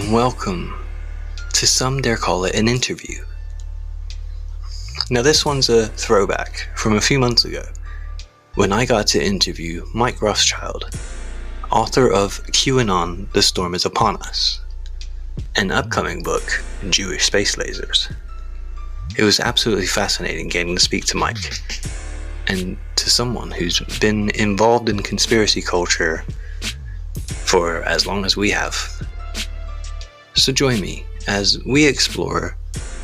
and welcome to Some Dare Call It an Interview. Now this one's a throwback from a few months ago when I got to interview Mike Rothschild, author of Qanon, The Storm is Upon Us, an upcoming book, Jewish Space Lasers. It was absolutely fascinating getting to speak to Mike, and to someone who's been involved in conspiracy culture for as long as we have. So join me as we explore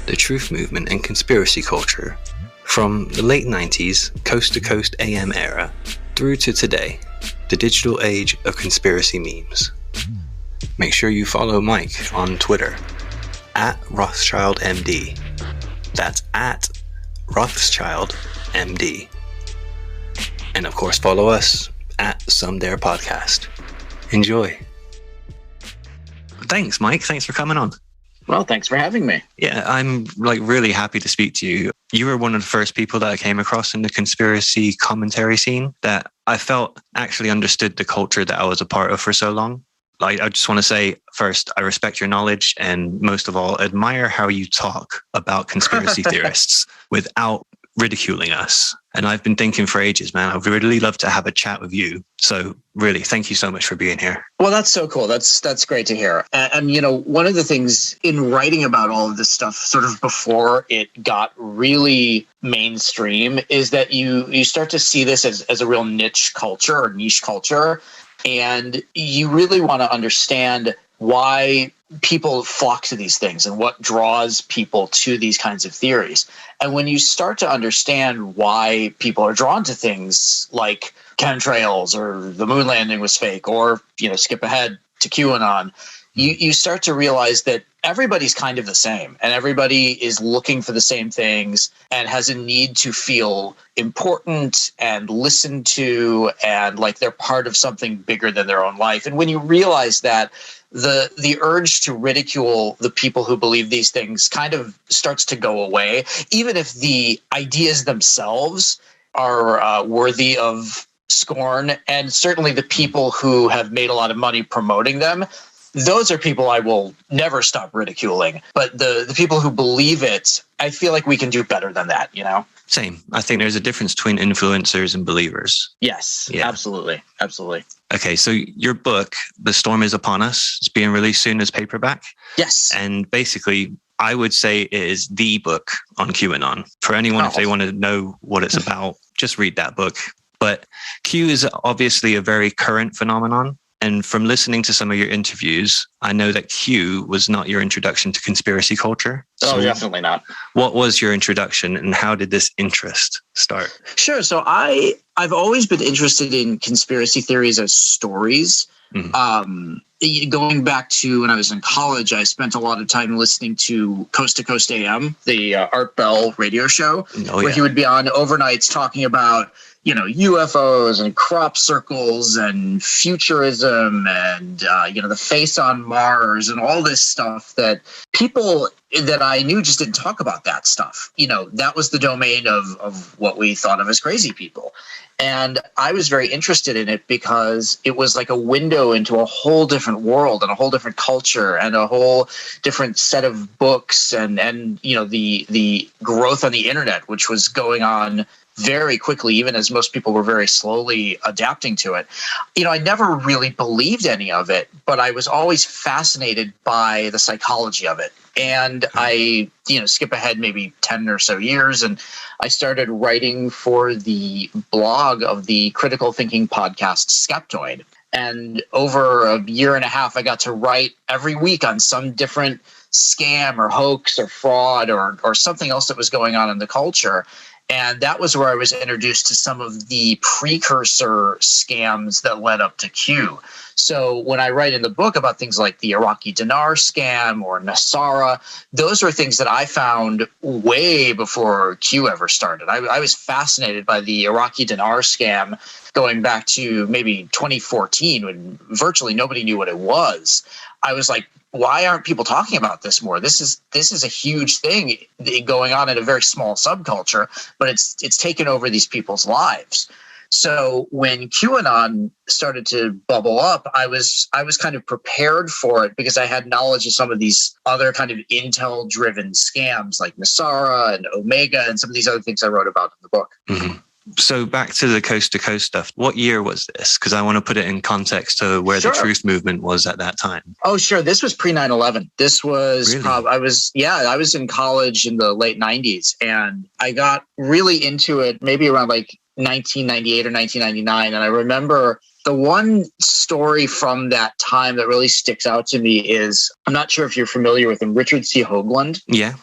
the truth movement and conspiracy culture from the late 90s coast-to-coast AM era through to today, the digital age of conspiracy memes. Make sure you follow Mike on Twitter at RothschildMD. That's at RothschildMD. And of course, follow us at Some Dare Podcast. Enjoy. Thanks, Mike. Thanks for coming on. Well, thanks for having me. Yeah, I'm really happy to speak to you. You were one of the first people that I came across in the conspiracy commentary scene that I felt actually understood the culture that I was a part of for so long. I just want to say first, I respect your knowledge and most of all, admire how you talk about conspiracy theorists without ridiculing us. And I've been thinking for ages, man, I'd really love to have a chat with you. So really, thank you so much for being here. Well, that's so cool. That's great to hear. And you know, one of the things in writing about all of this stuff, sort of before it got really mainstream, is that you start to see this as a real niche culture or niche culture. And you really want to understand why people flock to these things and what draws people to these kinds of theories. And when you start to understand why people are drawn to things like chemtrails or the moon landing was fake, or, you know, skip ahead to QAnon, you start to realize that everybody's kind of the same and everybody is looking for the same things and has a need to feel important and listened to and like they're part of something bigger than their own life. And when you realize that, the urge to ridicule the people who believe these things kind of starts to go away, even if the ideas themselves are worthy of scorn. And certainly the people who have made a lot of money promoting them, those are people I will never stop ridiculing. But the people who believe it, I feel like we can do better than that, you know? Same. I think there's a difference between influencers and believers. Yes, yeah. Absolutely. Absolutely. Okay, so your book, The Storm is Upon Us, is being released soon as paperback. Yes. And basically, I would say it is the book on QAnon. For anyone, if they want to know what it's about, just read that book. But Q is obviously a very current phenomenon. And from listening to some of your interviews, I know that Q was not your introduction to conspiracy culture. So definitely not. What was your introduction and how did this interest start? Sure. So I've always been interested in conspiracy theories as stories. Mm-hmm. Going back to when I was in college, I spent a lot of time listening to Coast to Coast AM, the Art Bell radio show, where he would be on overnights talking about, you know, UFOs and crop circles and futurism and, you know, the face on Mars and all this stuff that people that I knew just didn't talk about that stuff. You know, that was the domain of what we thought of as crazy people. And I was very interested in it because it was like a window into a whole different world and a whole different culture and a whole different set of books and you know, the growth on the internet, which was going on very quickly, even as most people were very slowly adapting to it. You know, I never really believed any of it, but I was always fascinated by the psychology of it. And I, you know, skip ahead maybe 10 or so years, and I started writing for the blog of the critical thinking podcast Skeptoid. And over a year and a half, I got to write every week on some different scam or hoax or fraud or something else that was going on in the culture. And that was where I was introduced to some of the precursor scams that led up to Q. So when I write in the book about things like the Iraqi dinar scam or Nasara, those are things that I found way before Q ever started. I was fascinated by the Iraqi dinar scam going back to maybe 2014 when virtually nobody knew what it was. I was like, why aren't people talking about this more? This is a huge thing going on in a very small subculture, but it's taken over these people's lives. So when QAnon started to bubble up, I was kind of prepared for it because I had knowledge of some of these other kind of intel-driven scams like Nasara and Omega and some of these other things I wrote about in the book. Mm-hmm. So back to the coast to coast stuff. What year was this? Because I want to put it in context to where the truth movement was at that time. Oh, sure. This was pre 9/11. This was really? I was in college in the late 90s, and I got really into it maybe around like 1998 or 1999. And I remember the one story from that time that really sticks out to me is, I'm not sure if you're familiar with him, Richard C. Hoagland. Yeah.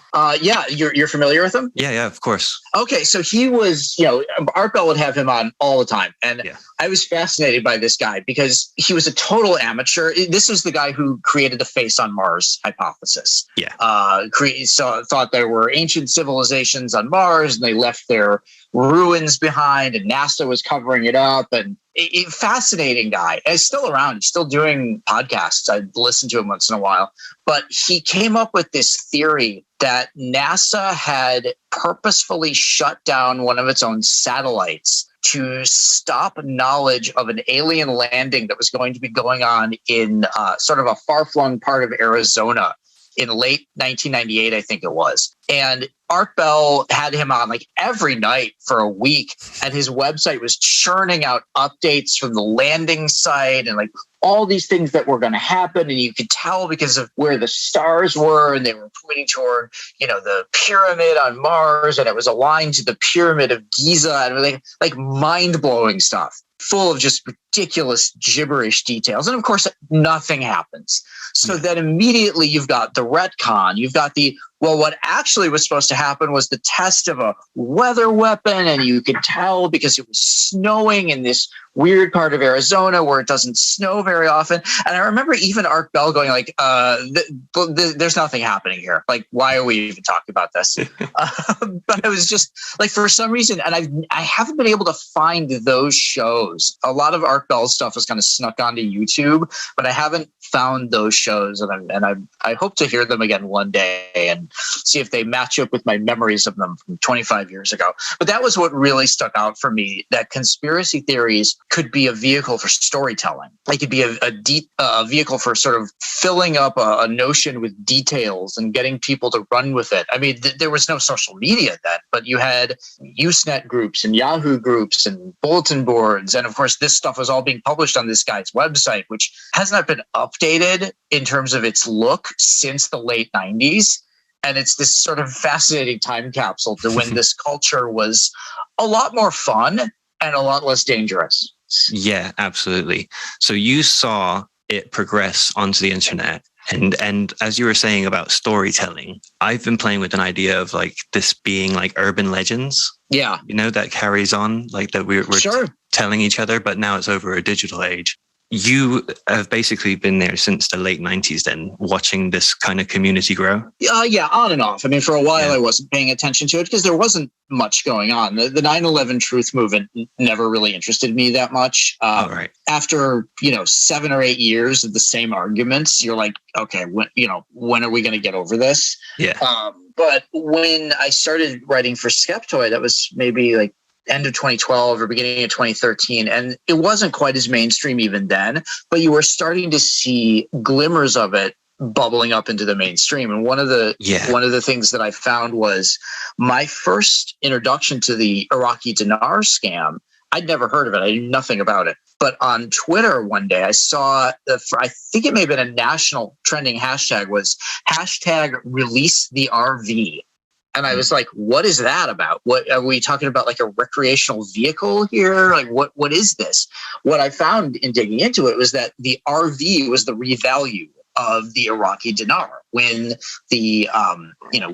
You're familiar with him? Yeah, of course. Okay, so he was, Art Bell would have him on all the time. And I was fascinated by this guy because he was a total amateur. This is the guy who created the face on Mars hypothesis. Yeah. Thought there were ancient civilizations on Mars and they left their ruins behind and NASA was covering it up. And fascinating guy. He's still around. He's still doing podcasts. I listen to him once in a while. But he came up with this theory that NASA had purposefully shut down one of its own satellites to stop knowledge of an alien landing that was going to be going on in sort of a far-flung part of Arizona in late 1998, I think it was. And Art Bell had him on like every night for a week, and his website was churning out updates from the landing site and like all these things that were going to happen. And you could tell because of where the stars were, and they were pointing toward, the pyramid on Mars, and it was aligned to the pyramid of Giza, and like mind-blowing stuff, full of just ridiculous gibberish details. And of course, nothing happens. So then immediately you've got the retcon. You've got what actually was supposed to happen was the test of a weather weapon. And you could tell because it was snowing in this weird part of Arizona where it doesn't snow very often. And I remember even Art Bell going like, there's nothing happening here. Like, why are we even talking about this? But I was just like, for some reason, and I haven't been able to find those shows. A lot of Art Bell's stuff has kind of snuck onto YouTube, but I haven't found those shows. And I hope to hear them again one day and see if they match up with my memories of them from 25 years ago. But that was what really stuck out for me, that conspiracy theories could be a vehicle for storytelling. It could be a vehicle for sort of filling up a notion with details and getting people to run with it. I mean, there was no social media then, but you had Usenet groups and Yahoo groups and bulletin boards. And of course, this stuff was all being published on this guy's website, which has not been updated in terms of its look since the late 90s. And it's this sort of fascinating time capsule to when this culture was a lot more fun and a lot less dangerous. Yeah, absolutely. So you saw it progress onto the internet. And as you were saying about storytelling, I've been playing with an idea of like this being like urban legends. Yeah. That carries on, like that we're telling each other, but now it's over a digital age. You have basically been there since the late 90s then, watching this kind of community grow? Yeah, on and off. I mean, for a while I wasn't paying attention to it because there wasn't much going on. The 9/11 truth movement never really interested me that much. After, 7 or 8 years of the same arguments, you're like, okay, when are we going to get over this? Yeah. But when I started writing for Skeptoid, that was maybe like end of 2012 or beginning of 2013. And it wasn't quite as mainstream even then, but you were starting to see glimmers of it bubbling up into the mainstream. And one of the things that I found was my first introduction to the Iraqi dinar scam. I'd never heard of it. I knew nothing about it. But on Twitter one day, I saw, I think it may have been a national trending hashtag, was hashtag release the RV. And I was like, what is that about? What are we talking about? Like a recreational vehicle here? Like what is this? What I found in digging into it was that the RV was the revalue of the Iraqi dinar, when the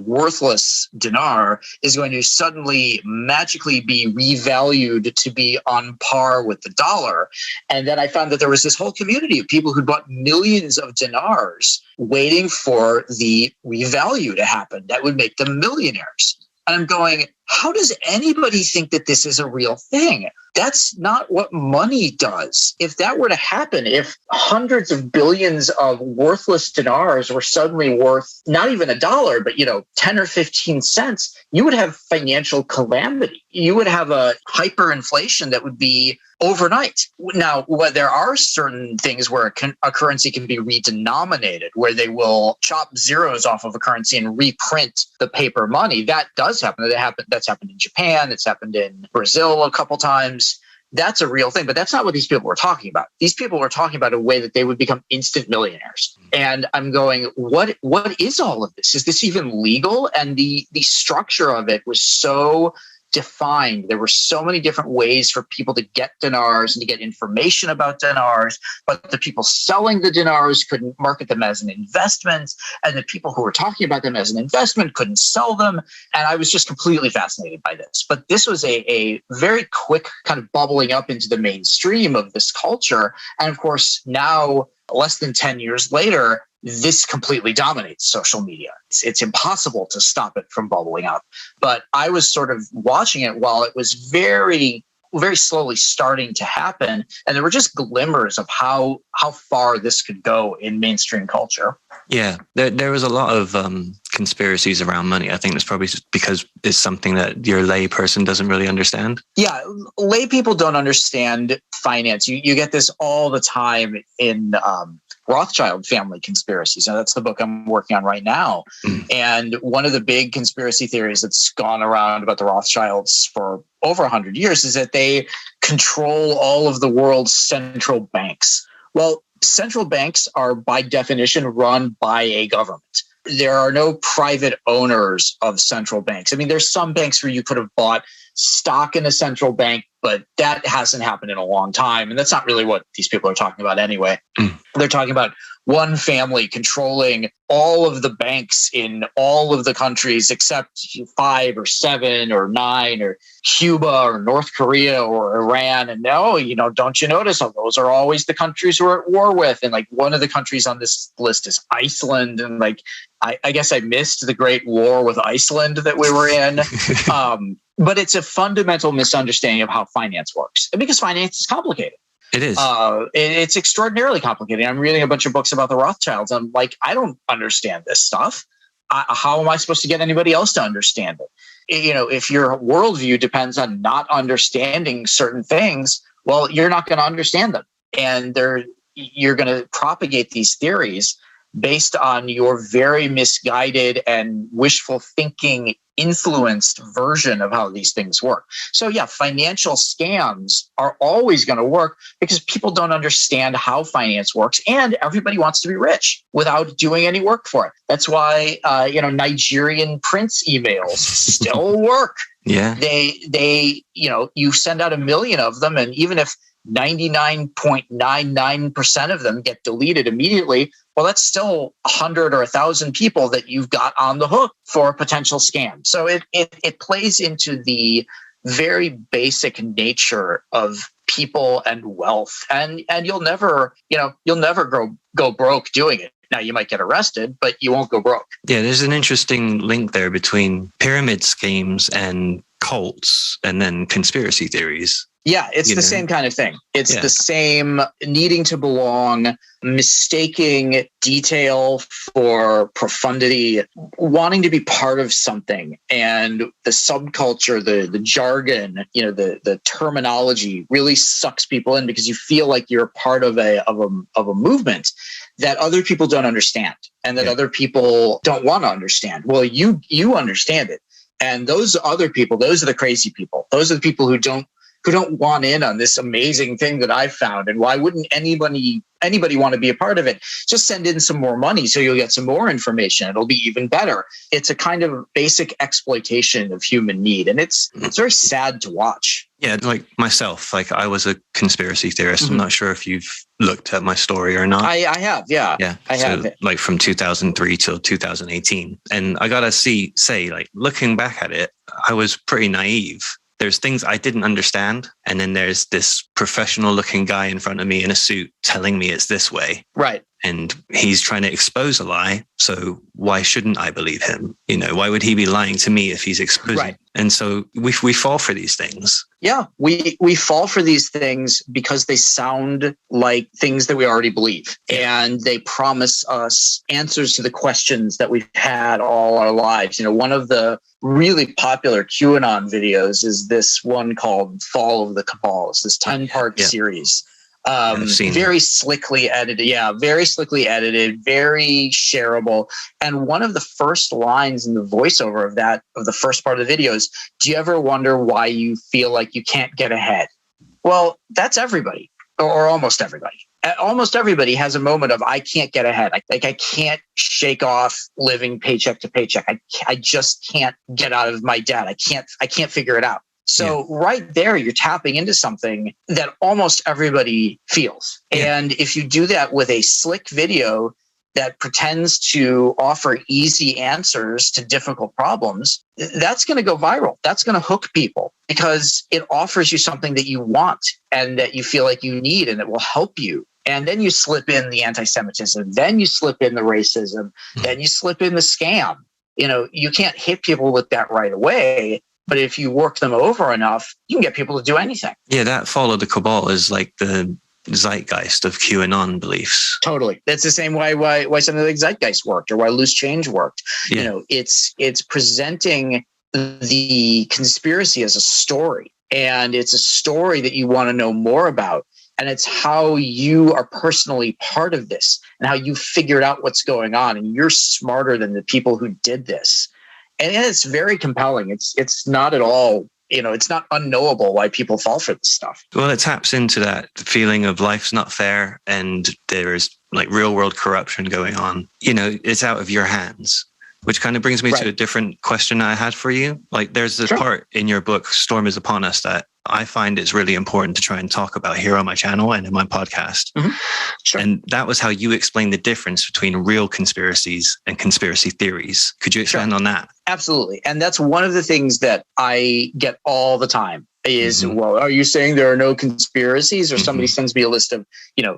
worthless dinar is going to suddenly magically be revalued to be on par with the dollar. And then I found that there was this whole community of people who bought millions of dinars waiting for the revalue to happen that would make them millionaires. And I'm going, how does anybody think that this is a real thing? That's not what money does. If that were to happen, if hundreds of billions of worthless dinars were suddenly worth not even $1, but 10 or 15 cents, you would have financial calamity. You would have a hyperinflation that would be overnight. Now, there are certain things where a currency can be redenominated, where they will chop zeros off of a currency and reprint the paper money. That does happen. That's happened in Japan. It's happened in Brazil a couple times. That's a real thing, but that's not what these people were talking about. These people were talking about a way that they would become instant millionaires. And I'm going, what is all of this? Is this even legal? And the structure of it was so defined. There were so many different ways for people to get dinars and to get information about dinars, but the people selling the dinars couldn't market them as an investment, and the people who were talking about them as an investment couldn't sell them. And I was just completely fascinated by this. But this was a very quick kind of bubbling up into the mainstream of this culture. And of course, now, less than 10 years later, this completely dominates social media. It's impossible to stop it from bubbling up. But I was sort of watching it while it was very, very slowly starting to happen. And there were just glimmers of how far this could go in mainstream culture. Yeah, there was a lot of conspiracies around money. I think that's probably because it's something that your lay person doesn't really understand. Yeah, lay people don't understand finance. You get this all the time in Rothschild family conspiracies. Now, that's the book I'm working on right now. And one of the big conspiracy theories that's gone around about the Rothschilds for over 100 years is that they control all of the world's central banks. Well, central banks are by definition run by a government. There are no private owners of central banks. I mean, there's some banks where you could have bought stock in a central bank, but that hasn't happened in a long time. And that's not really what these people are talking about anyway. They're talking about one family controlling all of the banks in all of the countries except 5 or 7 or 9 or Cuba or North Korea or Iran. And now, don't you notice those are always the countries we're at war with? And like one of the countries on this list is Iceland. And like, I guess I missed the Great War with Iceland that we were in. But it's a fundamental misunderstanding of how finance works. And because finance is complicated. It is. It's extraordinarily complicated. I'm reading a bunch of books about the Rothschilds. I'm like, I don't understand this stuff. How am I supposed to get anybody else to understand it? If your worldview depends on not understanding certain things, well, you're not going to understand them. And you're going to propagate these theories based on your very misguided and wishful thinking influenced version of how these things work. So yeah, financial scams are always going to work because people don't understand how finance works, and everybody wants to be rich without doing any work for it. That's why Nigerian prince emails still work. Yeah. You send out 1 million of them, and even if 99.99% of them get deleted immediately, well, that's still 100 or 1,000 people that you've got on the hook for a potential scam. So it plays into the very basic nature of people and wealth, and you'll never go broke doing it. Now, you might get arrested, but you won't go broke. Yeah, there's an interesting link there between pyramid schemes and cults and then conspiracy theories. Yeah, it's the same kind of thing. It's the same needing to belong, mistaking detail for profundity, wanting to be part of something. And the subculture, the jargon, the terminology really sucks people in because you feel like you're part of a movement that other people don't understand and that other people don't want to understand. Well, you understand it. And those other people, those are the crazy people. Those are the people who don't want in on this amazing thing that I've found. And why wouldn't anybody want to be a part of it? Just send in some more money so you'll get some more information. It'll be even better. It's a kind of basic exploitation of human need. And it's very sad to watch. Yeah, like myself, like I was a conspiracy theorist. I'm not sure if you've looked at my story or not. I have, yeah. Yeah, I have. Like from 2003 till 2018. And I gotta say, like looking back at it, I was pretty naive. There's things I didn't understand. and then there's this professional looking guy in front of me in a suit telling me it's this way. Right. And he's trying to expose a lie. So why shouldn't I believe him? Why would he be lying to me if he's exposing? Right. And so we fall for these things. Yeah, we fall for these things because they sound like things that we already believe. And they promise us answers to the questions that we've had all our lives. One of the really popular QAnon videos is this one called Fall of the Cabal. It's this 10-part series. Very slickly edited. Yeah, very slickly edited, very shareable. And one of the first lines in the voiceover of the first part of the video is, do you ever wonder why you feel like you can't get ahead? Well, that's everybody, or almost everybody. Almost everybody has a moment of, I can't get ahead. I can't shake off living paycheck to paycheck. I just can't get out of my debt. I can't figure it out. So right there, you're tapping into something that almost everybody feels. Yeah. And if you do that with a slick video that pretends to offer easy answers to difficult problems, that's going to go viral. That's going to hook people because it offers you something that you want and that you feel like you need and it will help you. And then you slip in the anti-Semitism, then you slip in the racism, then you slip in the scam. You can't hit people with that right away. But if you work them over enough, you can get people to do anything. Yeah, that follow the cabal is like the zeitgeist of QAnon beliefs. Totally. That's the same why something like Zeitgeist worked or why Loose Change worked. Yeah. It's presenting the conspiracy as a story. And it's a story that you want to know more about. And it's how you are personally part of this and how you figured out what's going on. And you're smarter than the people who did this. And it's very compelling. It's not at all, it's not unknowable why people fall for this stuff. Well, it taps into that feeling of life's not fair and there's like real world corruption going on. It's out of your hands, which kind of brings me to a different question I had for you. Like there's this part in your book, Storm is Upon Us, that I find it's really important to try and talk about here on my channel and in my podcast. Mm-hmm. Sure. And that was how you explain the difference between real conspiracies and conspiracy theories. Could you expand on that? Absolutely. And that's one of the things that I get all the time is, well, are you saying there are no conspiracies? Or somebody sends me a list of,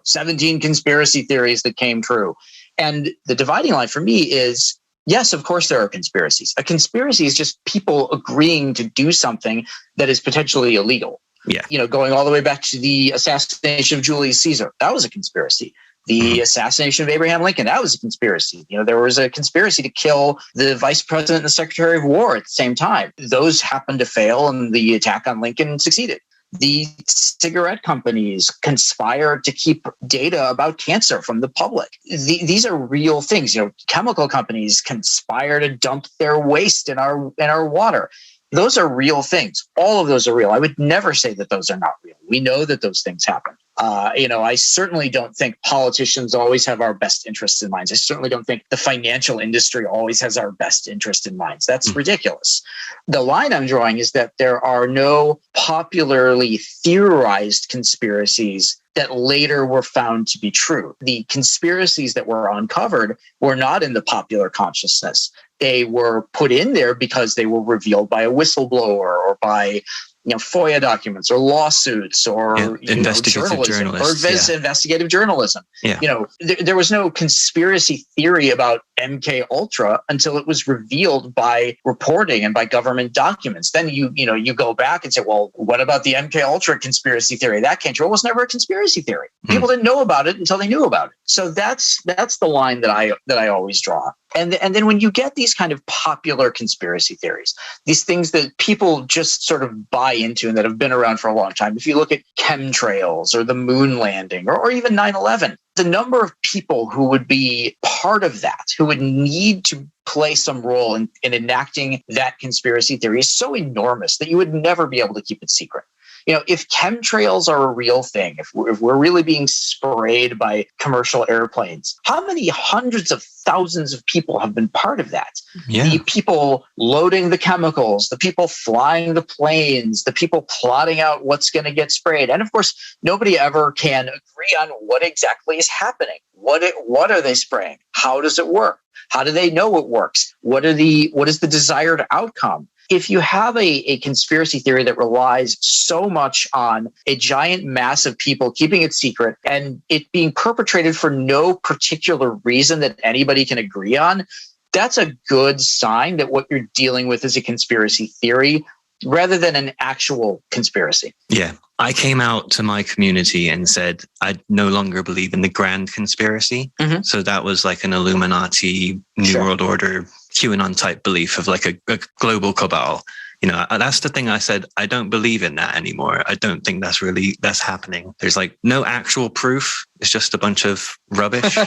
17 conspiracy theories that came true. And the dividing line for me is, yes, of course there are conspiracies. A conspiracy is just people agreeing to do something that is potentially illegal. Yeah. Going all the way back to the assassination of Julius Caesar, that was a conspiracy. The assassination of Abraham Lincoln, that was a conspiracy. There was a conspiracy to kill the vice president and the secretary of war at the same time. Those happened to fail and the attack on Lincoln succeeded. The cigarette companies conspired to keep data about cancer from the public. These are real things. Chemical companies conspire to dump their waste in our water. Those are real things. All of those are real. I would never say that those are not real. We know that those things happen. I certainly don't think politicians always have our best interests in mind. I certainly don't think the financial industry always has our best interest in mind. That's ridiculous. The line I'm drawing is that there are no popularly theorized conspiracies that later were found to be true. The conspiracies that were uncovered were not in the popular consciousness. They were put in there because they were revealed by a whistleblower or by FOIA documents or lawsuits or investigative journalism. Investigative journalism. Yeah. There was no conspiracy theory about MK Ultra until it was revealed by reporting and by government documents. Then you go back and say, well, what about the MK Ultra conspiracy theory? That came true. It was never a conspiracy theory. People didn't know about it until they knew about it. So that's the line that I always draw. And then when you get these kind of popular conspiracy theories, these things that people just sort of buy into and that have been around for a long time, if you look at chemtrails or the moon landing or even 9/11, the number of people who would be part of that, who would need to play some role in enacting that conspiracy theory is so enormous that you would never be able to keep it secret. If chemtrails are a real thing, if we're really being sprayed by commercial airplanes, how many hundreds of thousands of people have been part of that? Yeah. The people loading the chemicals, the people flying the planes, the people plotting out what's going to get sprayed. And of course, nobody ever can agree on what exactly is happening. What are they spraying? How does it work? How do they know it works? What is the desired outcome? if you have a conspiracy theory that relies so much on a giant mass of people keeping it secret and it being perpetrated for no particular reason that anybody can agree on, that's a good sign that what you're dealing with is a conspiracy theory rather than an actual conspiracy. Yeah. I came out to my community and said I no longer believe in the grand conspiracy. Mm-hmm. So that was like an Illuminati, New World Order, QAnon type belief of like a global cabal. You know, that's the thing I said. I don't believe in that anymore. I don't think that's happening. There's like no actual proof. It's just a bunch of rubbish,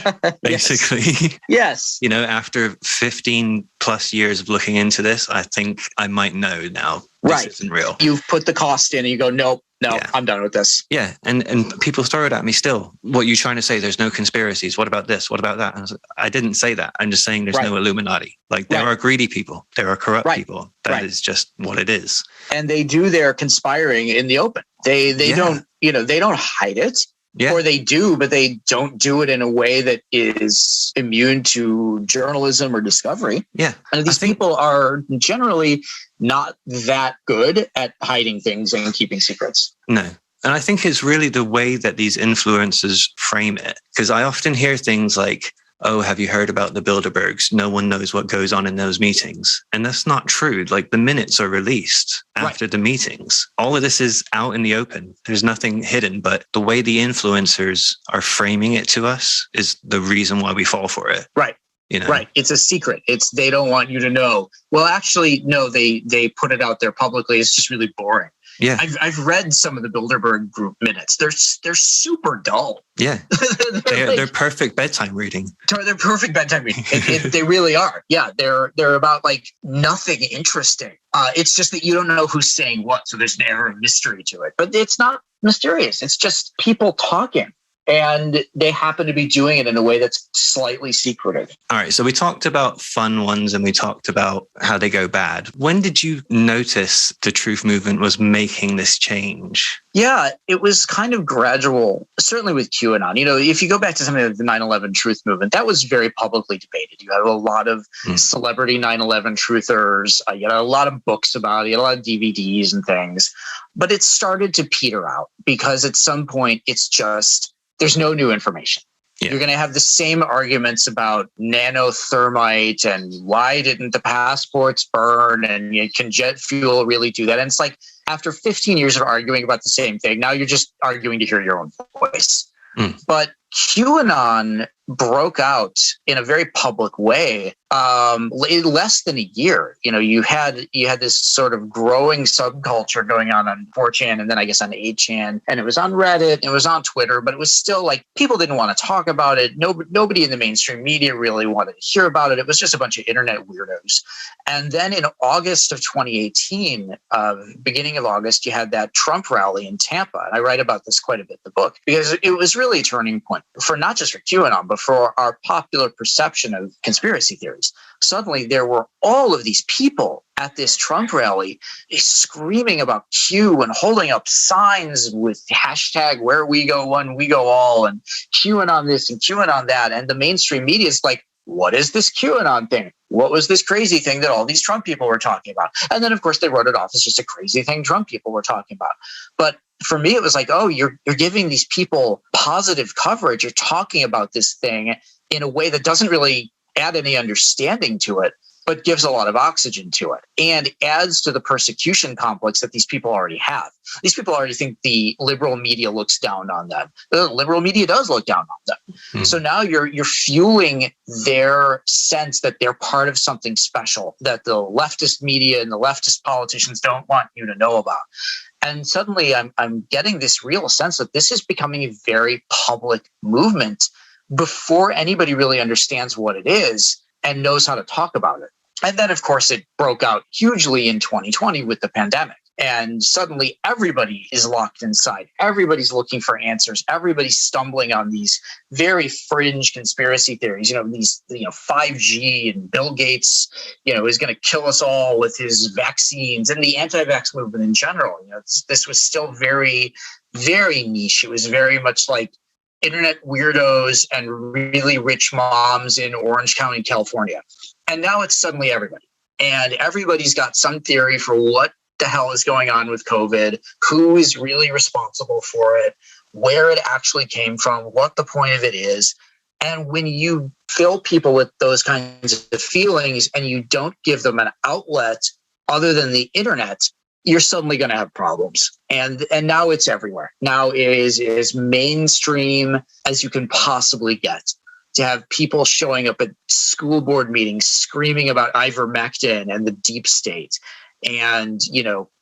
basically. Yes. You know, after 15 plus years of looking into this, I think I might know now this isn't real. You've put the cost in and you go, nope. No, I'm done with this. Yeah. And people throw it at me still. What are you trying to say? There's no conspiracies. What about this? What about that? And I didn't say that. I'm just saying there's no Illuminati. Like there are greedy people. There are corrupt people. That is just what it is. And they do their conspiring in the open. They don't, they don't hide it. Yeah. Or they do, but they don't do it in a way that is immune to journalism or discovery. Yeah. And these people are generally not that good at hiding things and keeping secrets. No. And I think it's really the way that these influencers frame it. Because I often hear things like, oh, have you heard about the Bilderbergs? No one knows what goes on in those meetings. And that's not true. Like the minutes are released after the meetings. All of this is out in the open. There's nothing hidden, but the way the influencers are framing it to us is the reason why we fall for it. Right. You know? Right. It's a secret. They don't want you to know. Well, actually, no, they put it out there publicly. It's just really boring. Yeah, I've read some of the Bilderberg group minutes. They're super dull. Yeah, they're perfect bedtime reading. They're perfect bedtime reading. They really are. Yeah, they're about like nothing interesting. It's just that you don't know who's saying what, so there's an air of mystery to it. But it's not mysterious. It's just people talking. And they happen to be doing it in a way that's slightly secretive. All right. So we talked about fun ones and we talked about how they go bad. When did you notice the truth movement was making this change? Yeah, it was kind of gradual, certainly with QAnon. You know, if you go back to something like the 9/11 truth movement, that was very publicly debated. You had a lot of celebrity 9/11 truthers. You had a lot of books about it, a lot of DVDs and things. But it started to peter out because at some point it's just, there's no new information. Yeah. You're going to have the same arguments about nanothermite and why didn't the passports burn and can jet fuel really do that? And it's like after 15 years of arguing about the same thing, now you're just arguing to hear your own voice. But QAnon broke out in a very public way in less than a year. You know, you had this sort of growing subculture going on 4chan and then I guess on 8chan, and it was on Reddit, and it was on Twitter, but it was still like people didn't want to talk about it. Nobody in the mainstream media really wanted to hear about it. It was just a bunch of internet weirdos. And then in August of 2018, beginning of August, you had that Trump rally in Tampa. And I write about this quite a bit in the book because it was really a turning point for not just for QAnon, but for our popular perception of conspiracy theories. Suddenly there were all of these people at this Trump rally screaming about Q and holding up signs with hashtag where we go one, we go all, and QAnon this and QAnon that. And the mainstream media is like, what is this QAnon thing? What was this crazy thing that all these Trump people were talking about? And then, of course, they wrote it off as just a crazy thing Trump people were talking about. But for me, it was like, oh, you're giving these people positive coverage. You're talking about this thing in a way that doesn't really add any understanding to it, but gives a lot of oxygen to it and adds to the persecution complex that these people already have. These people already think the liberal media looks down on them. The liberal media does look down on them. So now you're fueling their sense that they're part of something special that the leftist media and the leftist politicians don't want you to know about. And suddenly I'm getting this real sense that this is becoming a very public movement before anybody really understands what it is and knows how to talk about it. And then, of course, it broke out hugely in 2020 with the pandemic. And suddenly everybody is locked inside. Everybody's looking for answers. Everybody's stumbling on these very fringe conspiracy theories, these 5G and Bill Gates, is going to kill us all with his vaccines, and the anti-vax movement in general. This was still very, very niche. It was very much like internet weirdos and really rich moms in Orange County, California. And now it's suddenly everybody. And everybody's got some theory for what the hell is going on with COVID, who is really responsible for it, where it actually came from, what the point of it is. And when you fill people with those kinds of feelings and you don't give them an outlet other than the internet, you're suddenly going to have problems. And now it's everywhere. Now it is as mainstream as you can possibly get. To have people showing up at school board meetings screaming about ivermectin and the deep state, and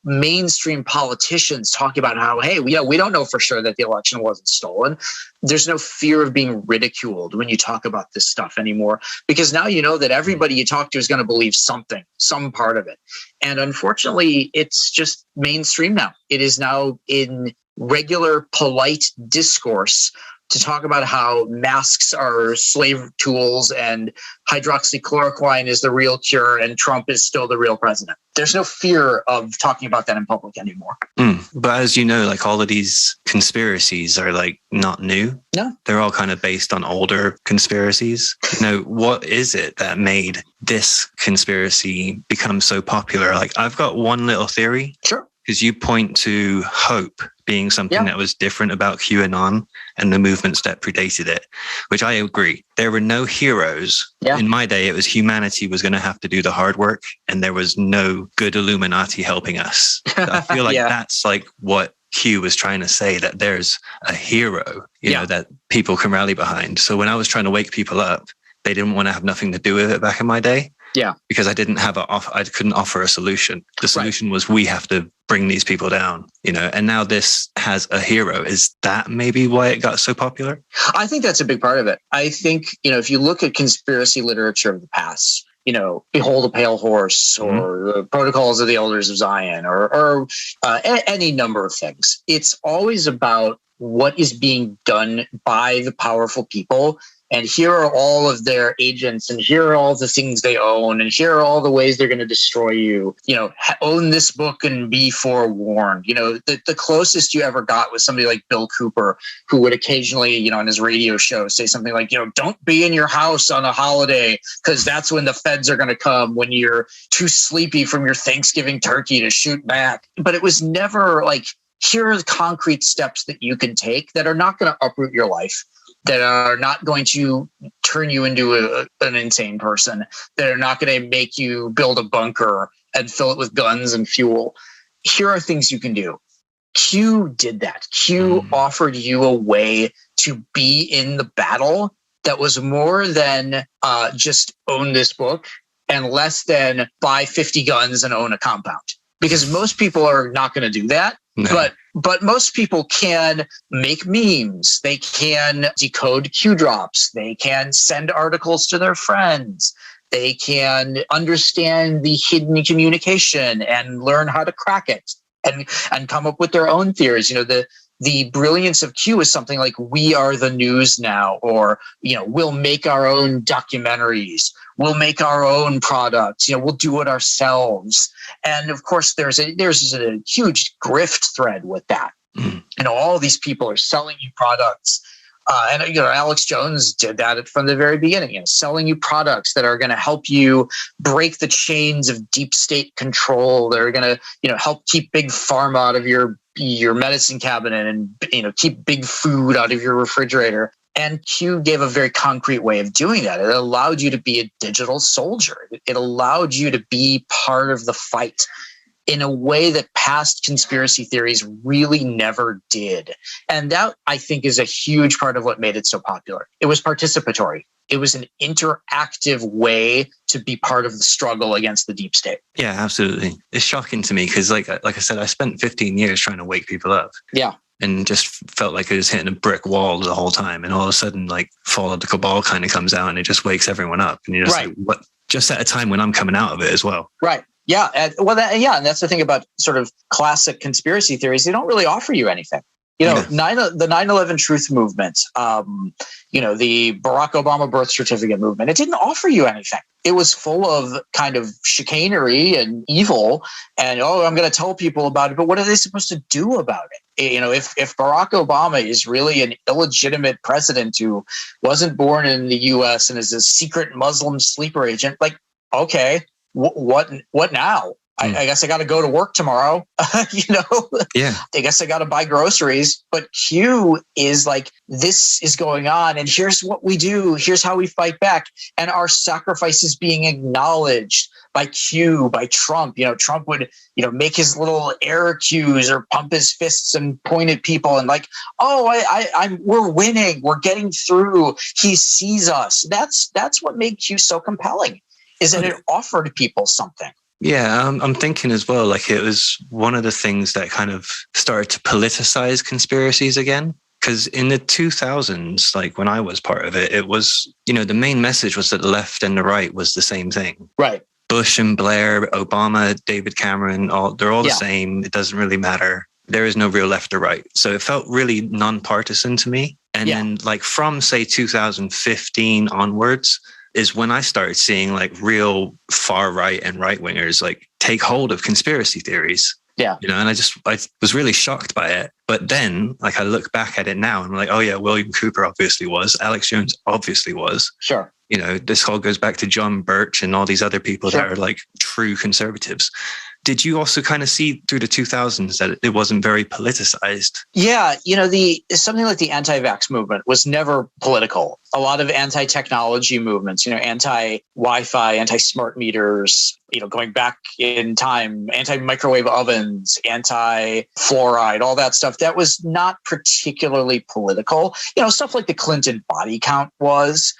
mainstream politicians talking about how, hey, we don't know for sure that the election wasn't stolen. There's no fear of being ridiculed when you talk about this stuff anymore, because now you know that everybody you talk to is going to believe something, some part of it. And unfortunately, it's just mainstream now. It is now in regular polite discourse to talk about how masks are slave tools and hydroxychloroquine is the real cure and Trump is still the real president. There's no fear of talking about that in public anymore. But as you know, like all of these conspiracies are like not new. No. They're all kind of based on older conspiracies. What is it that made this conspiracy become so popular? Like I've got one little theory. Sure. Because you point to hope being something that was different about QAnon and the movements that predated it, which I agree. There were no heroes. Yeah. In my day, it was humanity was going to have to do the hard work, and there was no good Illuminati helping us. I feel like that's like what Q was trying to say, that there's a hero, you know, that people can rally behind. So when I was trying to wake people up, they didn't want to have nothing to do with it back in my day. Yeah. Because I didn't have I couldn't offer a solution. The solution was we have to bring these people down, and now this has a hero. Is that maybe why it got so popular? I think that's a big part of it. I think, if you look at conspiracy literature of the past, Behold a Pale Horse or the Protocols of the Elders of Zion or any number of things. It's always about what is being done by the powerful people. And here are all of their agents, and here are all the things they own, and here are all the ways they're going to destroy you. Own this book and be forewarned. The closest you ever got was somebody like Bill Cooper, who would occasionally, on his radio show say something like, don't be in your house on a holiday because that's when the feds are going to come, when you're too sleepy from your Thanksgiving turkey to shoot back. But it was never like, here are the concrete steps that you can take that are not going to uproot your life, that are not going to turn you into an insane person, that are not going to make you build a bunker and fill it with guns and fuel. Here are things you can do. Q did that. Q offered you a way to be in the battle that was more than just own this book and less than buy 50 guns and own a compound. Because most people are not going to do that. No. But most people can make memes. They can decode Q drops. They can send articles to their friends. They can understand the hidden communication and learn how to crack it and come up with their own theories. The brilliance of Q is something like we are the news now, or, we'll make our own documentaries. We'll make our own products. We'll do it ourselves. And of course, there's a huge grift thread with that. All these people are selling you products. And Alex Jones did that from the very beginning, selling you products that are going to help you break the chains of deep state control. They're going to, help keep big pharma out of your medicine cabinet and, keep big food out of your refrigerator. And Q gave a very concrete way of doing that. It allowed you to be a digital soldier. It allowed you to be part of the fight in a way that past conspiracy theories really never did. And that, I think, is a huge part of what made it so popular. It was participatory. It was an interactive way to be part of the struggle against the deep state. Yeah, absolutely. It's shocking to me because, like I said, I spent 15 years trying to wake people up. Yeah. And just felt like I was hitting a brick wall the whole time. And all of a sudden, like, Fall of the Cabal kind of comes out and it just wakes everyone up. And you're just like, what? Just at a time when I'm coming out of it as well. Right. Yeah. And that's the thing about sort of classic conspiracy theories. They don't really offer you anything. The 9/11 truth movement, the Barack Obama birth certificate movement, it didn't offer you anything. It was full of kind of chicanery and evil and, I'm going to tell people about it. But what are they supposed to do about it? If Barack Obama is really an illegitimate president who wasn't born in the U.S. and is a secret Muslim sleeper agent, like, okay, what now? I guess I got to go to work tomorrow. Yeah. I guess I got to buy groceries. But Q is like, this is going on, and here's what we do. Here's how we fight back, and our sacrifice is being acknowledged by Q, by Trump. Trump would make his little air cues or pump his fists and point at people and like, we're winning, we're getting through. He sees us. That's what made Q so compelling, is that it offered people something. Yeah, I'm thinking as well, like it was one of the things that kind of started to politicize conspiracies again. Because in the 2000s, like when I was part of it, it was, the main message was that the left and the right was the same thing. Right. Bush and Blair, Obama, David Cameron, they're all the same. It doesn't really matter. There is no real left or right. So it felt really non-partisan to me. And then like from, say, 2015 onwards, is when I started seeing like real far right and right wingers like take hold of conspiracy theories. Yeah. And I was really shocked by it. But then like I look back at it now and I'm like, oh yeah, William Cooper obviously was, Alex Jones obviously was. Sure. This all goes back to John Birch and all these other people that are like true conservatives. Did you also kind of see through the 2000s that it wasn't very politicized? Yeah. Something like the anti-vax movement was never political. A lot of anti-technology movements, anti-Wi-Fi, anti-smart meters, going back in time, anti-microwave ovens, anti-fluoride, all that stuff, that was not particularly political. Stuff like the Clinton body count was,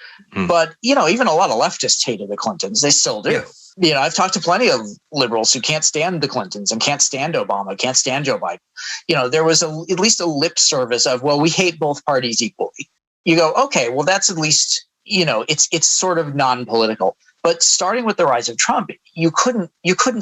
but, even a lot of leftists hated the Clintons. They still do. Yeah. I've talked to plenty of liberals who can't stand the Clintons and can't stand Obama, can't stand Joe Biden. There was at least a lip service of, well, we hate both parties equally. You go, okay, well, that's at least, it's sort of non-political. But starting with the rise of Trump, you couldn't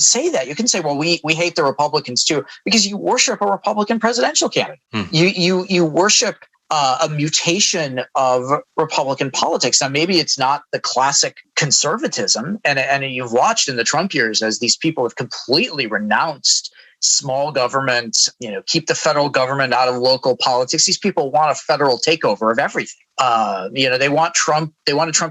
say that. You couldn't say, well, we hate the Republicans too, because you worship a Republican presidential candidate. You worship a mutation of Republican politics. Now, maybe it's not the classic conservatism, and you've watched in the Trump years as these people have completely renounced small government, keep the federal government out of local politics. These people want a federal takeover of everything. They wanted Trump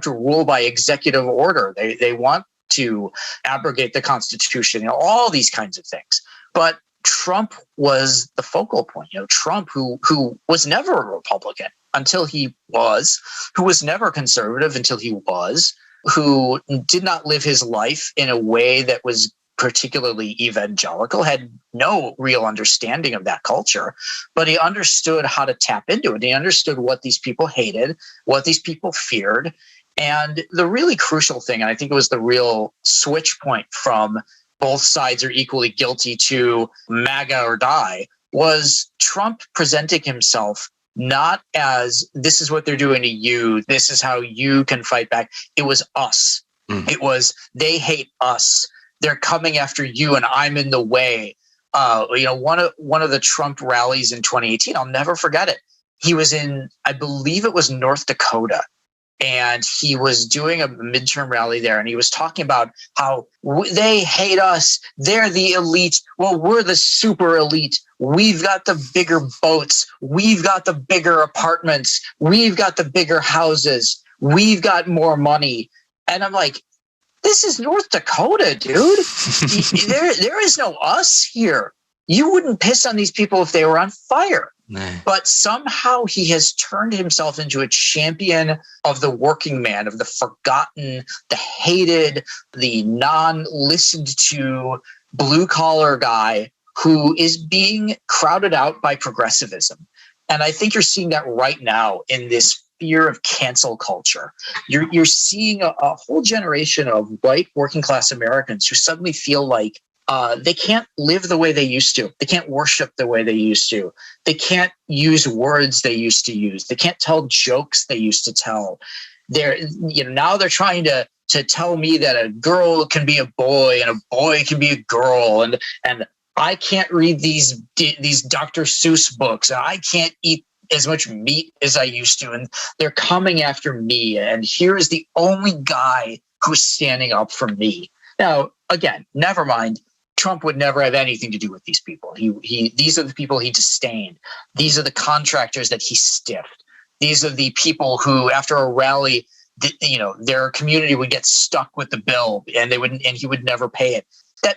to rule by executive order. They want to abrogate the Constitution, all these kinds of things. But Trump was the focal point. Trump, who was never a Republican until he was, who was never conservative until he was, who did not live his life in a way that was particularly evangelical, had no real understanding of that culture, but he understood how to tap into it. He understood what these people hated, what these people feared. And the really crucial thing, and I think it was the real switch point from both sides are equally guilty to MAGA or die, was Trump presenting himself not as this is what they're doing to you, this is how you can fight back. It was us. It was they hate us. They're coming after you, and I'm in the way. One of the Trump rallies in 2018, I'll never forget it. He was in, I believe it was North Dakota, and he was doing a midterm rally there, and he was talking about how they hate us. They're the elite. Well, we're the super elite. We've got the bigger boats. We've got the bigger apartments. We've got the bigger houses. We've got more money. And I'm like, this is North Dakota, dude. There is no us here. You wouldn't piss on these people if they were on fire. Nah. But somehow he has turned himself into a champion of the working man, of the forgotten, the hated, the non-listened to blue-collar guy who is being crowded out by progressivism. And I think you're seeing that right now in this fear of cancel culture. You're seeing a whole generation of white working class Americans who suddenly feel like they can't live the way they used to. They can't worship the way they used to. They can't use words they used to use. They can't tell jokes they used to tell. Now they're trying to tell me that a girl can be a boy and a boy can be a girl, and I can't read these Dr. Seuss books, and I can't eat as much meat as I used to, and they're coming after me, and here is the only guy who's standing up for me. Now, again, never mind, Trump would never have anything to do with these people. These are the people he disdained. These are the contractors that he stiffed. These are the people who, after a rally, their community would get stuck with the bill and he would never pay it.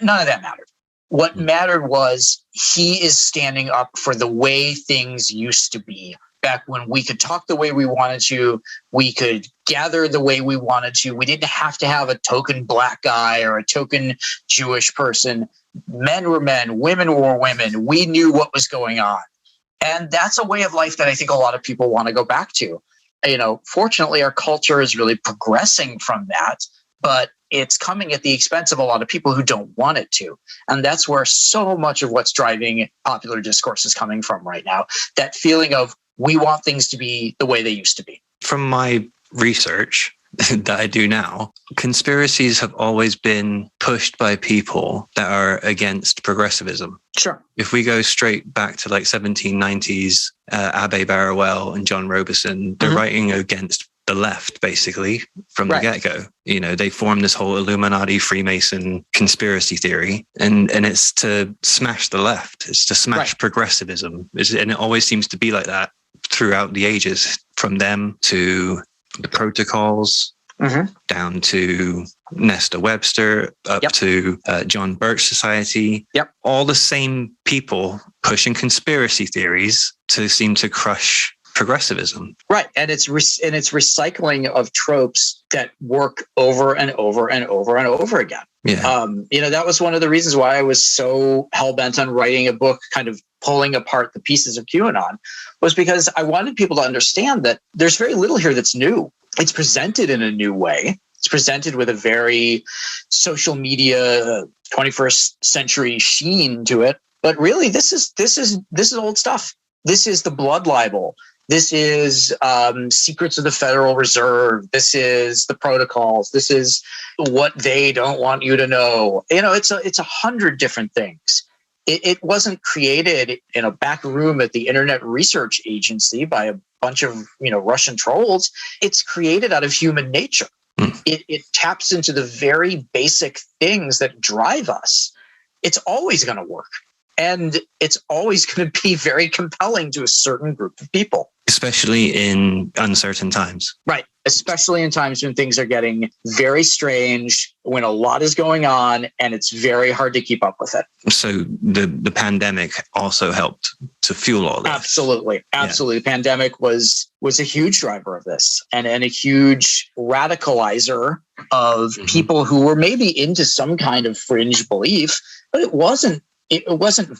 None of that mattered. What mattered was he is standing up for the way things used to be. Back when we could talk the way we wanted to, we could gather the way we wanted to. We didn't have to have a token black guy or a token Jewish person. Men were men, women were women. We knew what was going on. And that's a way of life that I think a lot of people want to go back to. Fortunately, our culture is really progressing from that, but it's coming at the expense of a lot of people who don't want it to. And that's where so much of what's driving popular discourse is coming from right now. That feeling of, we want things to be the way they used to be. From my research that I do now, conspiracies have always been pushed by people that are against progressivism. Sure. If we go straight back to 1790s, Abbé Barruel and John Robeson, they're writing against the left, basically, from the get-go. They form this whole Illuminati, Freemason conspiracy theory, and it's to smash the left. It's to smash progressivism. And it always seems to be like that throughout the ages, from them to the protocols, down to Nesta Webster, up to John Birch Society. All the same people pushing conspiracy theories to seem to crush progressivism. Right. And it's recycling of tropes that work over and over and over and over again. Yeah. That was one of the reasons why I was so hell-bent on writing a book, kind of pulling apart the pieces of QAnon, was because I wanted people to understand that there's very little here that's new. It's presented in a new way. It's presented with a very social media 21st century sheen to it. But really, this is old stuff. This is the blood libel. This is secrets of the Federal Reserve. This is the protocols. This is what they don't want you to know. It's 100 different things. It wasn't created in a back room at the Internet Research Agency by a bunch of Russian trolls. It's created out of human nature. It taps into the very basic things that drive us. It's always going to work. And it's always going to be very compelling to a certain group of people. Especially in uncertain times. Right. Especially in times when things are getting very strange, when a lot is going on, and it's very hard to keep up with it. So the pandemic also helped to fuel all this. Absolutely. Absolutely. Yeah. The pandemic was a huge driver of this and a huge radicalizer of people who were maybe into some kind of fringe belief, but it wasn't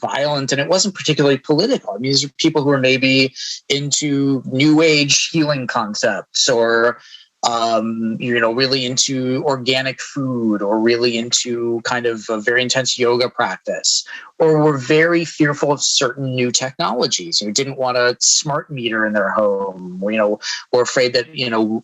violent and it wasn't particularly political. I mean, these are people who are maybe into new age healing concepts or, really into organic food or really into kind of a very intense yoga practice, or were very fearful of certain new technologies. Didn't want a smart meter in their home, were afraid that,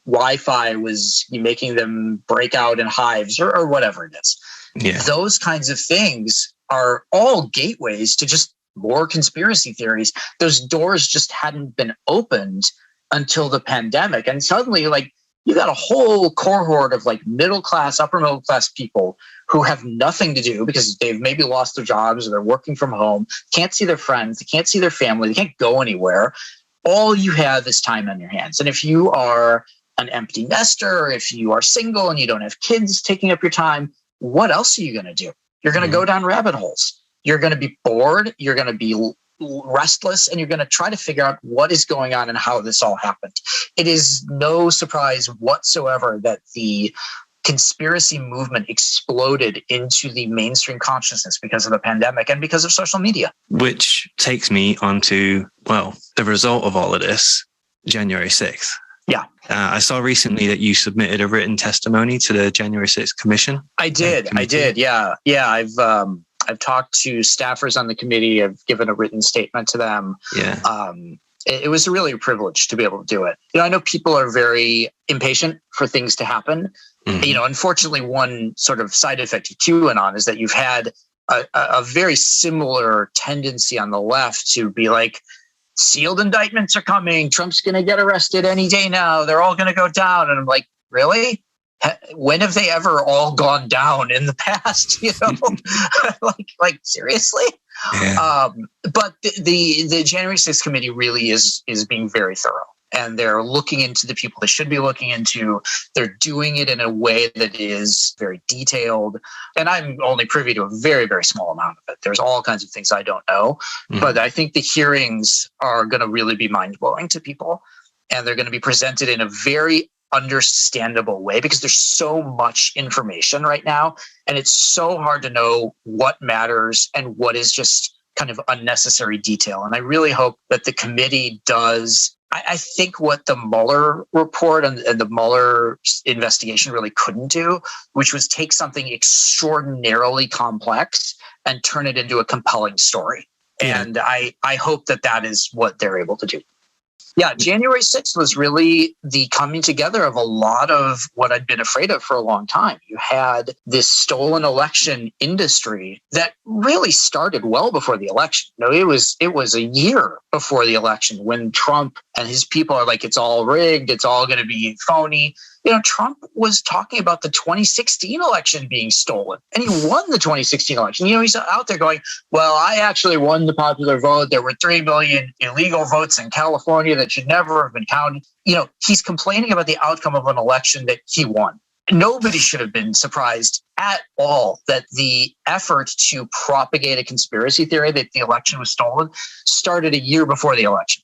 Wi-Fi was making them break out in hives or whatever it is. Yeah. Those kinds of things are all gateways to just more conspiracy theories. Those doors just hadn't been opened until the pandemic. And suddenly, you got a whole cohort of middle class, upper middle class people who have nothing to do because they've maybe lost their jobs or they're working from home, can't see their friends, they can't see their family, they can't go anywhere. All you have is time on your hands. And if you are an empty nester, or if you are single and you don't have kids taking up your time, what else are you going to do? You're going to go down rabbit holes. You're going to be bored. You're going to be restless, and you're going to try to figure out what is going on and how this all happened. It is no surprise whatsoever that the conspiracy movement exploded into the mainstream consciousness because of the pandemic and because of social media. Which takes me onto, the result of all of this, January 6th. Yeah. I saw recently that you submitted a written testimony to the January 6th Commission. I did. Yeah. Yeah. I've talked to staffers on the committee. I've given a written statement to them. Yeah. It was really a privilege to be able to do it. I know people are very impatient for things to happen. Unfortunately, one sort of side effect of QAnon is that you've had a very similar tendency on the left to be like, sealed indictments are coming. Trump's going to get arrested any day now. They're all going to go down. And I'm like, really? When have they ever all gone down in the past? like seriously? Yeah. But the January 6th committee really is being very thorough. and they're looking into the people they should be looking into. They're doing it in a way that is very detailed. And I'm only privy to a very, very small amount of it. There's all kinds of things I don't know. But I think the hearings are going to really be mind-blowing to people. And they're going to be presented in a very understandable way because there's so much information right now. And it's so hard to know what matters and what is just kind of unnecessary detail. And I really hope that the committee does. I think what the Mueller report and the Mueller investigation really couldn't do, which was take something extraordinarily complex and turn it into a compelling story. Yeah. And I hope that that is what they're able to do. Yeah, January 6th was really the coming together of a lot of what I'd been afraid of for a long time. You had this stolen election industry that really started well before the election. No, it was a year before the election when Trump and his people are like, it's all rigged, it's all going to be phony. You know, Trump was talking about the 2016 election being stolen, and he won the 2016 election. You know, he's out there going, well, I actually won the popular vote. There were 3 million illegal votes in California that should never have been counted. You know, he's complaining about the outcome of an election that he won. Nobody should have been surprised at all that the effort to propagate a conspiracy theory that the election was stolen started a year before the election.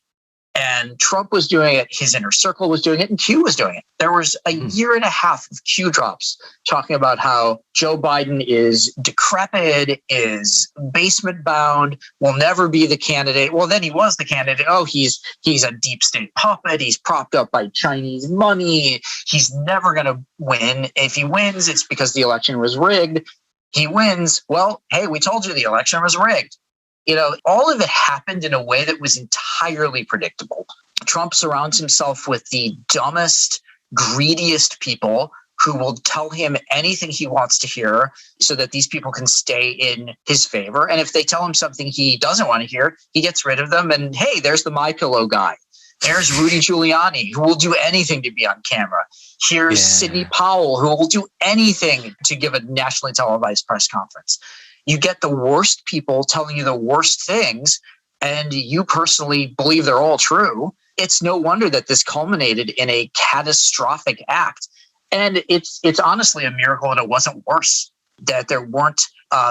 And Trump was doing it, his inner circle was doing it, and Q was doing it. There was a year and a half of Q drops talking about how Joe Biden is decrepit, is basement bound, will never be the candidate. Well, then he was the candidate. Oh, he's a deep state puppet. He's propped up by Chinese money. He's never going to win. If he wins, it's because the election was rigged. He wins. Well, hey, we told you the election was rigged. You know, all of it happened in a way that was entirely predictable. Trump surrounds himself with the dumbest, greediest people who will tell him anything he wants to hear so that these people can stay in his favor. And if they tell him something he doesn't want to hear, he gets rid of them. And hey, there's the MyPillow guy. There's Rudy Giuliani, who will do anything to be on camera. Here's Sidney Powell, who will do anything to give a nationally televised press conference. You get the worst people telling you the worst things, and you personally believe they're all true. It's no wonder that this culminated in a catastrophic act. And it's honestly a miracle that it wasn't worse, that there weren't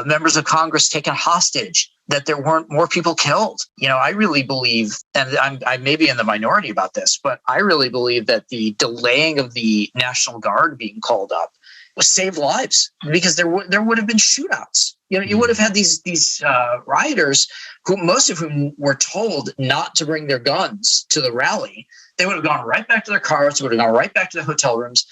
members of Congress taken hostage, that there weren't more people killed. You know, I really believe, and I may be in the minority about this, but I really believe that the delaying of the National Guard being called up was saved lives, because there would have been shootouts. You know, you would have had these rioters, who most of whom were told not to bring their guns to the rally. They would have gone right back to their cars, would have gone right back to the hotel rooms,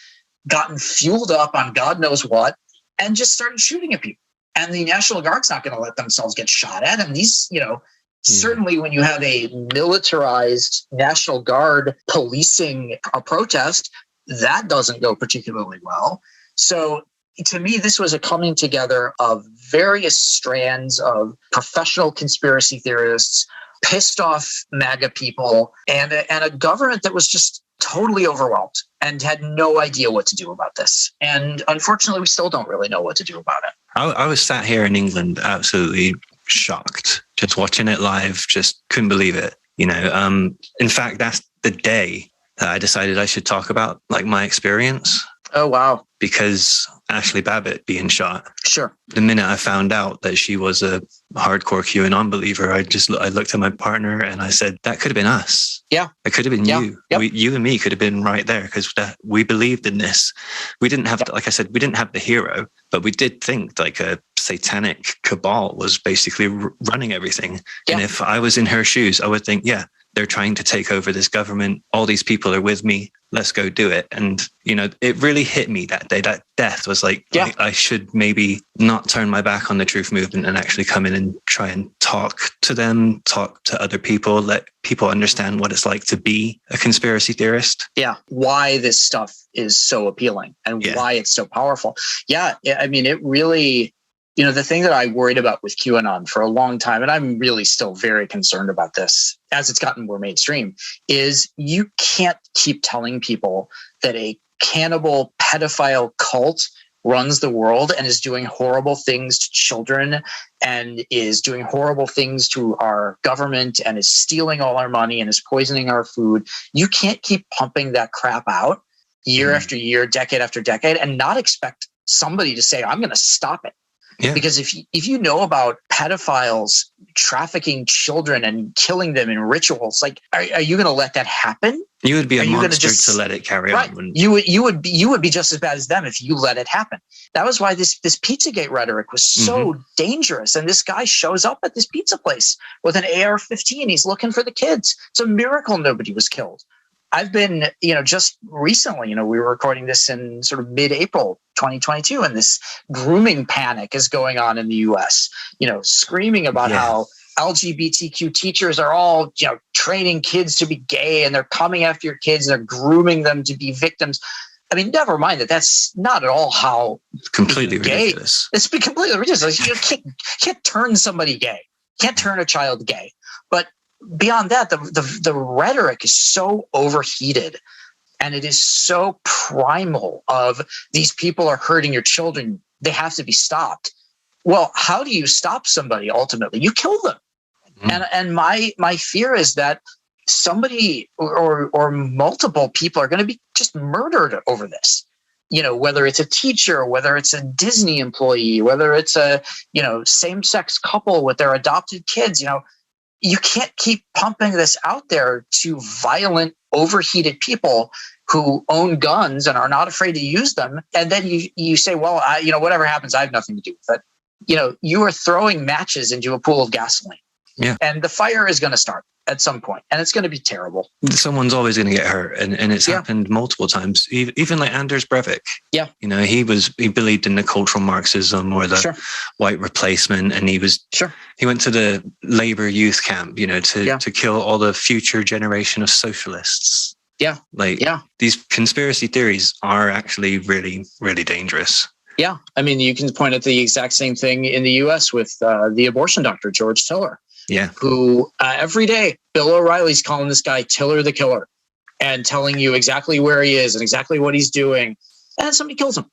gotten fueled up on God knows what, and just started shooting at people. And the National Guard's not going to let themselves get shot at. And these, you know, certainly when you have a militarized National Guard policing a protest, that doesn't go particularly well. So to me, this was a coming together of various strands of professional conspiracy theorists, pissed off MAGA people, and a government that was just totally overwhelmed and had no idea what to do about this. And unfortunately, we still don't really know what to do about it. I was sat here in England absolutely shocked, just watching it live, just couldn't believe it. You know, in fact, that's the day that I decided I should talk about like my experience. Oh, wow. Because Ashley Babbitt being shot. Sure. The minute I found out that she was a hardcore QAnon believer, I looked at my partner and I said, that could have been us. Yeah. It could have been you. Yep. You and me could have been right there, because we believed in this. We didn't have, like I said, we didn't have the hero, but we did think like a satanic cabal was basically running everything. Yeah. And if I was in her shoes, I would think, yeah, they're trying to take over this government. All these people are with me. Let's go do it. And, you know, it really hit me that day. That death was like, I should maybe not turn my back on the truth movement and actually come in and try and talk to them, talk to other people, let people understand what it's like to be a conspiracy theorist. Yeah. Why this stuff is so appealing and why it's so powerful. Yeah. I mean, it really... You know, the thing that I worried about with QAnon for a long time, and I'm really still very concerned about this as it's gotten more mainstream, is you can't keep telling people that a cannibal pedophile cult runs the world and is doing horrible things to children and is doing horrible things to our government and is stealing all our money and is poisoning our food, you can't keep pumping that crap out year after year, decade after decade, and not expect somebody to say, I'm going to stop it. Yeah. Because if you know about pedophiles trafficking children and killing them in rituals, like, are you going to let that happen? You would be a monster to let it carry right. on. You would be just as bad as them if you let it happen. That was why this Pizzagate rhetoric was so dangerous. And this guy shows up at this pizza place with an AR-15. He's looking for the kids. It's a miracle nobody was killed. I've been, just recently, we were recording this in sort of mid-April 2022, and this grooming panic is going on in the US, screaming about how LGBTQ teachers are all, training kids to be gay, and they're coming after your kids and they're grooming them to be victims. I mean, never mind that's not at all how completely gay. Ridiculous. It's completely ridiculous. You can't turn somebody gay. Can't turn a child gay. But beyond that, the rhetoric is so overheated, and it is so primal of these people are hurting your children. They have to be stopped. Well, how do you stop somebody ultimately? You kill them. And my fear is that somebody or multiple people are going to be just murdered over this. Whether it's a teacher, whether it's a Disney employee, whether it's a, same-sex couple with their adopted kids, you can't keep pumping this out there to violent, overheated people who own guns and are not afraid to use them. And then you say, well, whatever happens, I have nothing to do with it. You are throwing matches into a pool of gasoline. Yeah. And the fire is going to start at some point, and it's going to be terrible. Someone's always going to get hurt. And it's happened multiple times. Even like Anders Breivik. Yeah. He believed in the cultural Marxism or the white replacement. And he went to the labor youth camp, to kill all the future generation of socialists. Yeah. These conspiracy theories are actually really, really dangerous. Yeah. I mean, you can point at the exact same thing in the US with the abortion doctor, George Tiller. Yeah. Who every day, Bill O'Reilly's calling this guy Tiller the Killer and telling you exactly where he is and exactly what he's doing. And then somebody kills him.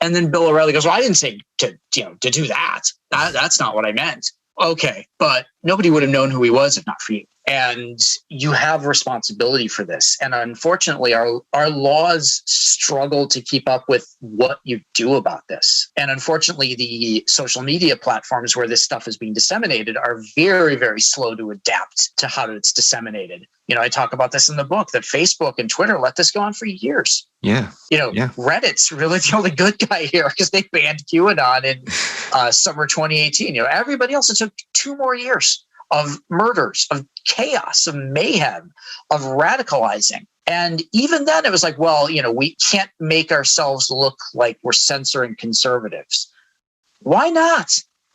And then Bill O'Reilly goes, well, I didn't say to do that. That's not what I meant. Okay. But nobody would have known who he was if not for you. And you have responsibility for this. And unfortunately, our laws struggle to keep up with what you do about this. And unfortunately, the social media platforms where this stuff is being disseminated are very, very slow to adapt to how it's disseminated. I talk about this in the book that Facebook and Twitter let this go on for years. Yeah. Reddit's really the only good guy here because they banned QAnon in summer 2018. Everybody else, it took 2 more years of murders, of chaos, of mayhem, of radicalizing. And even then it was like, well, we can't make ourselves look like we're censoring conservatives. Why not?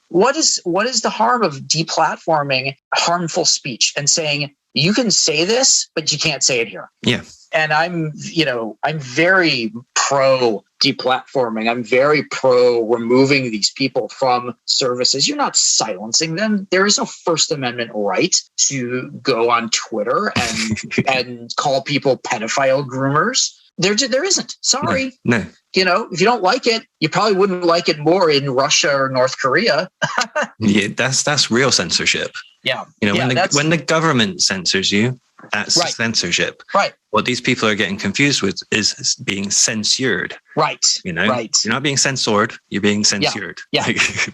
What is the harm of deplatforming harmful speech and saying, you can say this, but you can't say it here? Yeah. And I'm very pro deplatforming. I'm very pro removing these people from services. You're not silencing them. There is no First Amendment right to go on Twitter and call people pedophile groomers. There isn't. Sorry. No. If you don't like it, you probably wouldn't like it more in Russia or North Korea. Yeah, that's real censorship. Yeah. When the government censors you, that's censorship. Right. What these people are getting confused with is being censored. Right. Right. You're not being censored. You're being censored. Yeah.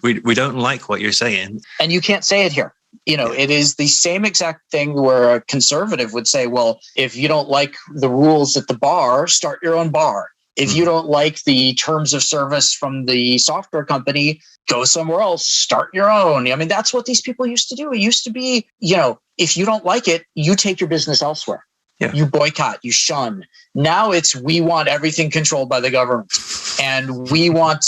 We don't like what you're saying. And you can't say it here. It is the same exact thing where a conservative would say, well, if you don't like the rules at the bar, start your own bar. If you don't like the terms of service from the software company, go somewhere else, start your own. I mean, that's what these people used to do. It used to be, if you don't like it, you take your business elsewhere. Yeah. You boycott, you shun. Now it's, we want everything controlled by the government, and we want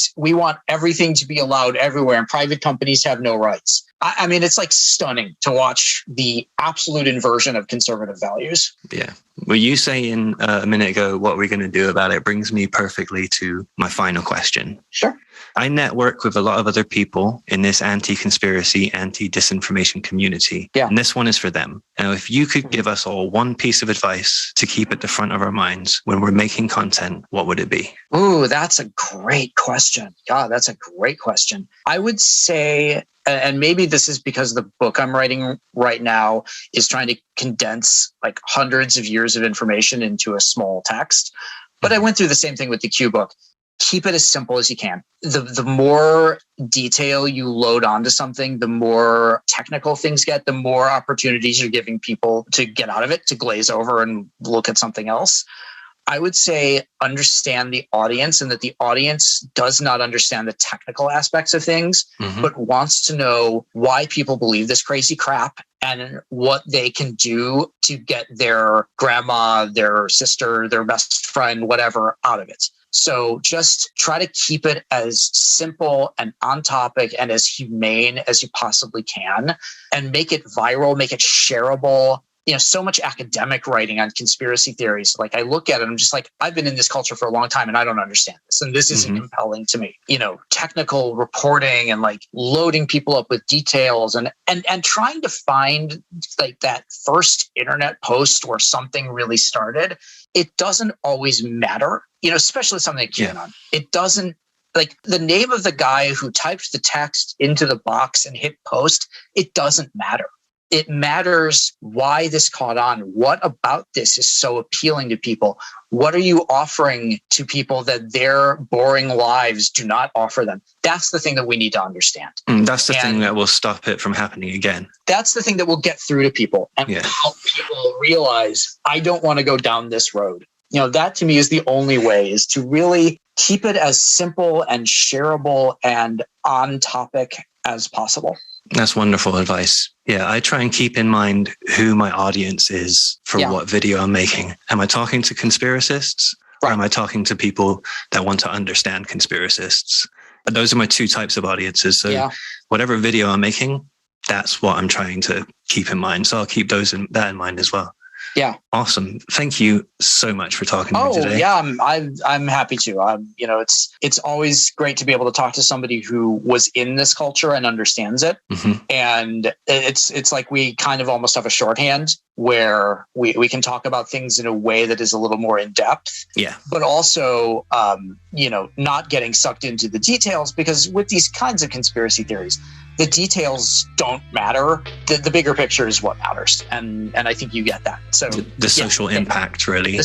everything to be allowed everywhere, and private companies have no rights. I mean, it's like stunning to watch the absolute inversion of conservative values. Yeah. Well, you saying a minute ago, what we're going to do about it brings me perfectly to my final question. Sure. I network with a lot of other people in this anti-conspiracy, anti-disinformation community. Yeah. And this one is for them. Now, if you could give us all one piece of advice to keep at the front of our minds when we're making content, what would it be? Ooh, that's a great question. God, that's a great question. I would say, and maybe this is because the book I'm writing right now is trying to condense like hundreds of years of information into a small text. But I went through the same thing with the Q book. Keep it as simple as you can. The more detail you load onto something, the more technical things get, the more opportunities you're giving people to get out of it, to glaze over and look at something else. I would say understand the audience, and that the audience does not understand the technical aspects of things, but wants to know why people believe this crazy crap and what they can do to get their grandma, their sister, their best friend, whatever, out of it. So just try to keep it as simple and on topic and as humane as you possibly can, and make it viral, make it shareable. You know, so much academic writing on conspiracy theories. Like I look at it, I'm just like, I've been in this culture for a long time and I don't understand this. And this isn't compelling to me. You know, technical reporting and like loading people up with details and trying to find like that first internet post where something really started. It doesn't always matter, you know, especially something like Qanon. Yeah. It doesn't, like the name of the guy who typed the text into the box and hit post, it doesn't matter. It matters why this caught on. What about this is so appealing to people? What are you offering to people that their boring lives do not offer them? That's the thing that we need to understand. That's the thing that will stop it from happening again. That's the thing that will get through to people and help people realize, I don't want to go down this road. You know, that to me is the only way, is to really keep it as simple and shareable and on topic as possible. That's wonderful advice. Yeah, I try and keep in mind who my audience is for what video I'm making. Am I talking to conspiracists? Or am I talking to people that want to understand conspiracists? Those are my two types of audiences. So whatever video I'm making, that's what I'm trying to keep in mind. So I'll keep that in mind as well. Yeah. Awesome. Thank you so much for talking to me today. Yeah, I'm happy to. You know, it's always great to be able to talk to somebody who was in this culture and understands it. And it's like we kind of almost have a shorthand where we can talk about things in a way that is a little more in depth. Yeah. But also, you know, not getting sucked into the details, because with these kinds of conspiracy theories, the details don't matter. The bigger picture is what matters. And I think you get that. So the social impact, really. The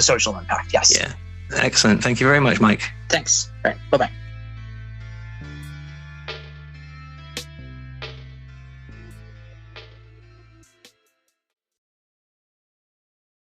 social impact. Yes. Yeah. Excellent. Thank you very much, Mike. Thanks. All right. Bye-bye.